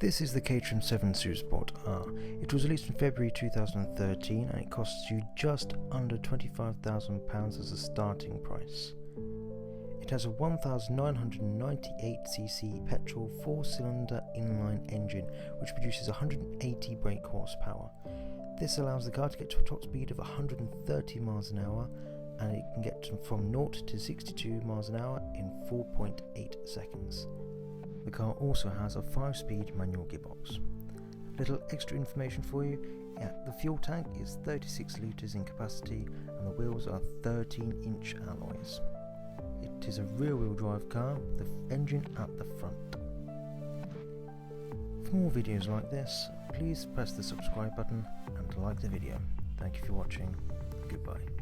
This is the Caterham 7 Supersport R. It was released in February 2013 and it costs you just under £25,000 as a starting price. It has a 1998cc petrol 4-cylinder inline engine which produces 180 brake horsepower. This allows the car to get to a top speed of 130 miles an hour, and it can get from 0 to 62 miles an hour in 4.8 seconds. The car also has a 5-speed manual gearbox. Little extra information for you, the fuel tank is 36 litres in capacity and the wheels are 13-inch alloys. It is a rear-wheel drive car with the engine at the front. For more videos like this, please press the subscribe button and like the video. Thank you for watching. Goodbye.